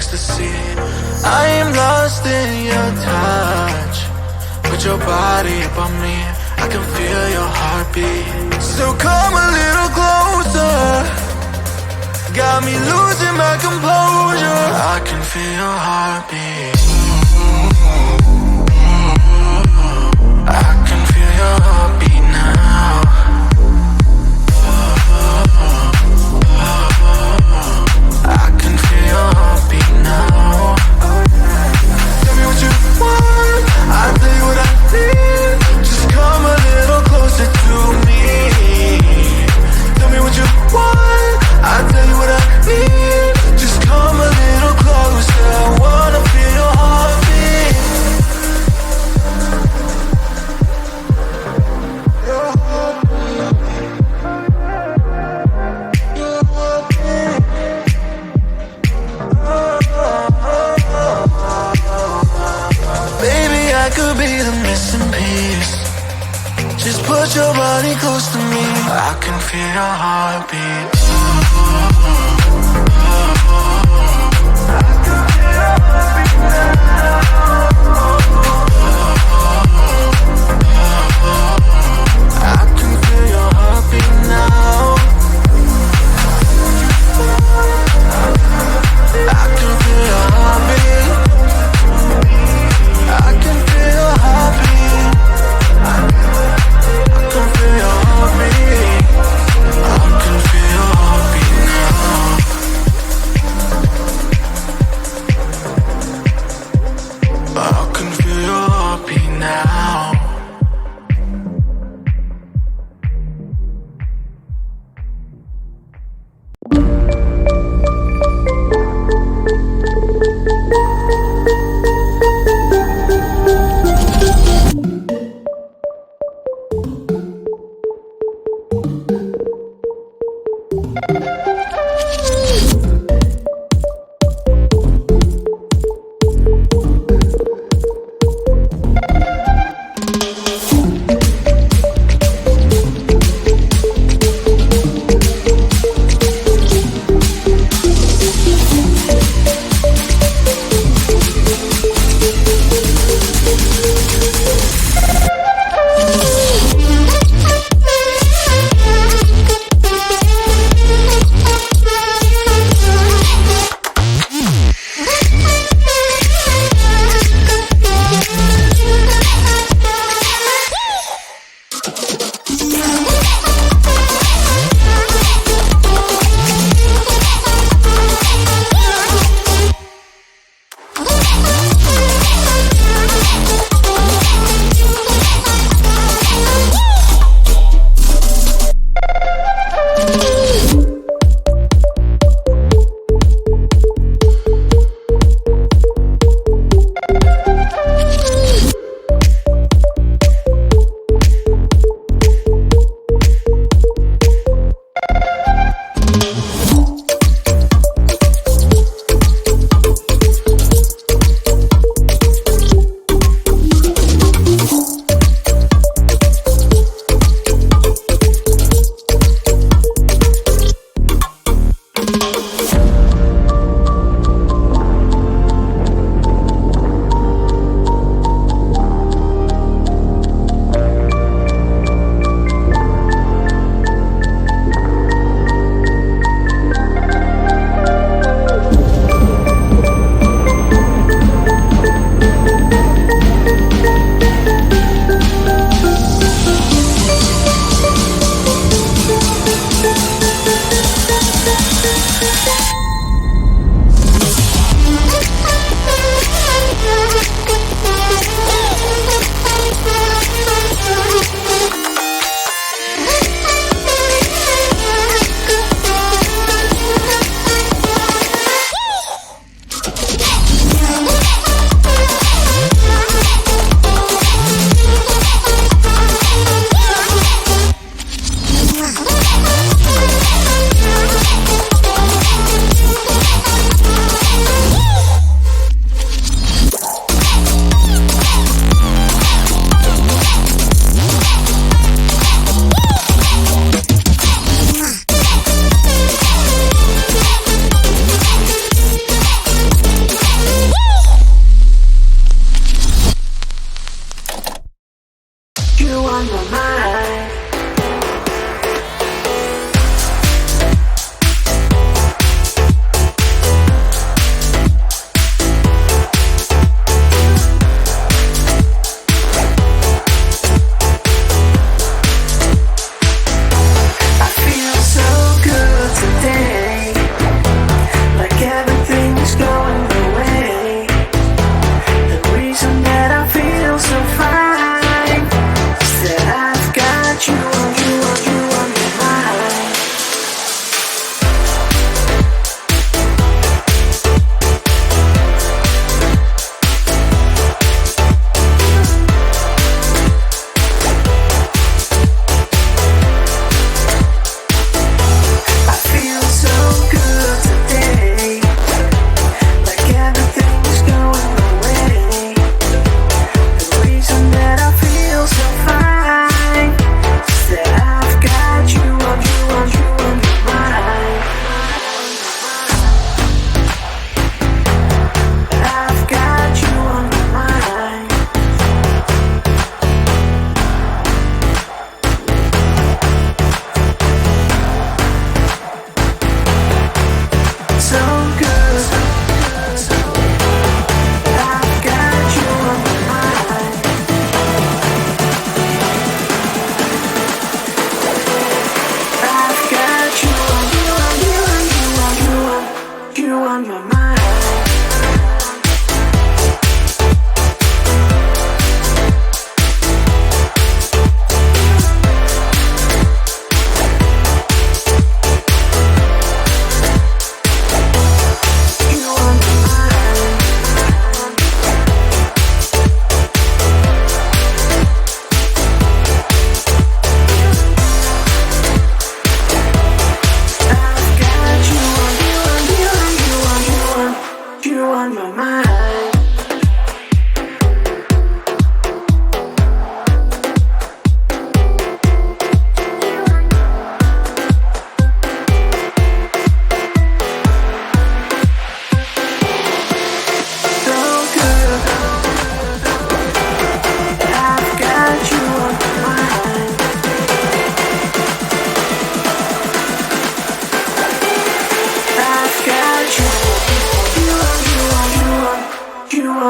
ecstasy. I am lost in your touch. Put your body up on me, I can feel your heartbeat. So come a little closer, got me losing my composure. I can feel your heartbeat. I can feel your heartbeat now. I can feel your heartbeat now. Tell me what you want, I'll tell you what I need. Just come a little closer to me. Tell me what you want, I'll tell you what I need. Just come a little closer, I wanna feel your heartbeat. Your heartbeat. Your heartbeat. Baby, I could be the missing piece. Just put your body close to me, I can feel your heartbeat. I can feel your heartbeat now. I can feel your heartbeat now. I can feel your heartbeat. I can feel your heartbeat. I can feel your heartbeat. I can feel your heartbeat now.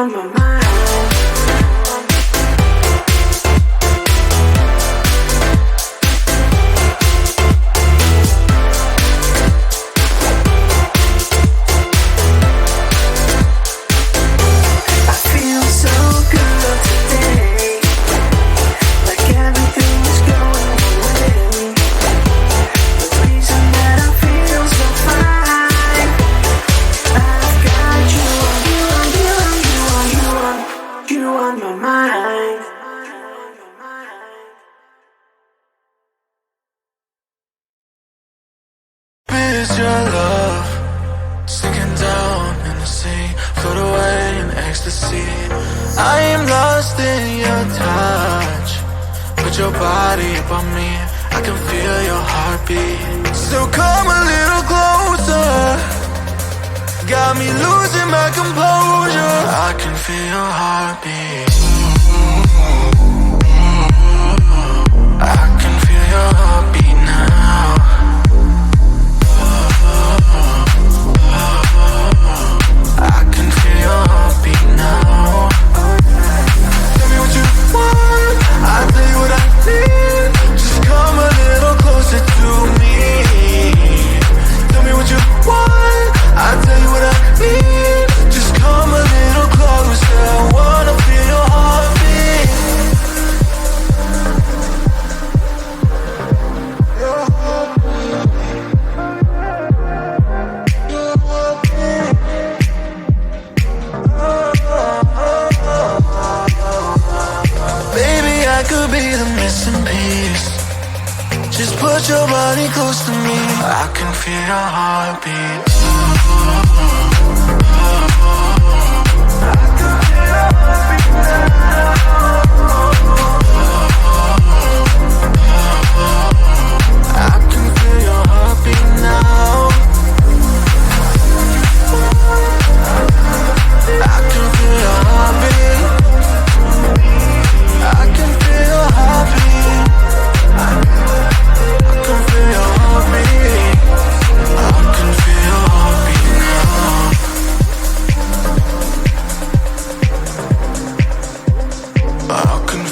on my mind. Is your love sinking down in the sea, float away in ecstasy? I am lost in your touch, put your body up on me, I can feel your heartbeat. So come a little closer, got me losing my composure. I can feel your heartbeat. I can feel your heartbeat now. I can feel your heartbeat now. Tell me what you want, I'll tell you what I need. Just come a little closer to me. Tell me what you want, I'll tell you what I need. Just come a little closer, I wanna feel your heartbeat. Your heartbeat. Your heartbeat. Baby, I could be the missing piece. Just put your body close to me, I can feel your heartbeat. I can feel your heartbeat now. I can feel your heartbeat now. I can feel your heartbeat. I can feel your heartbeat. I can feel your heartbeat. I can feel your heartbeat now. I can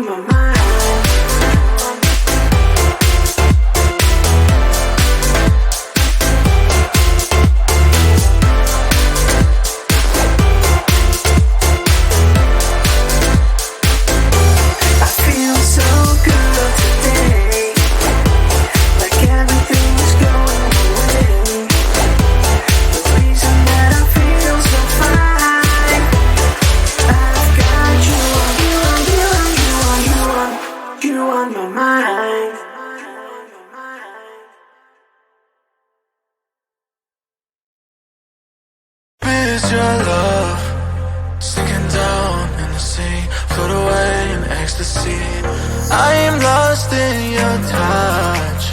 on my mind. Is your love sinking down in the sea, float away in ecstasy? I am lost in your touch.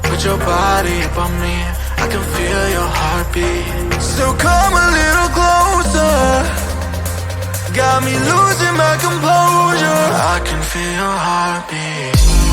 Put your body up on me, I can feel your heartbeat. So come a little closer, got me losing my composure. I can feel your heartbeat.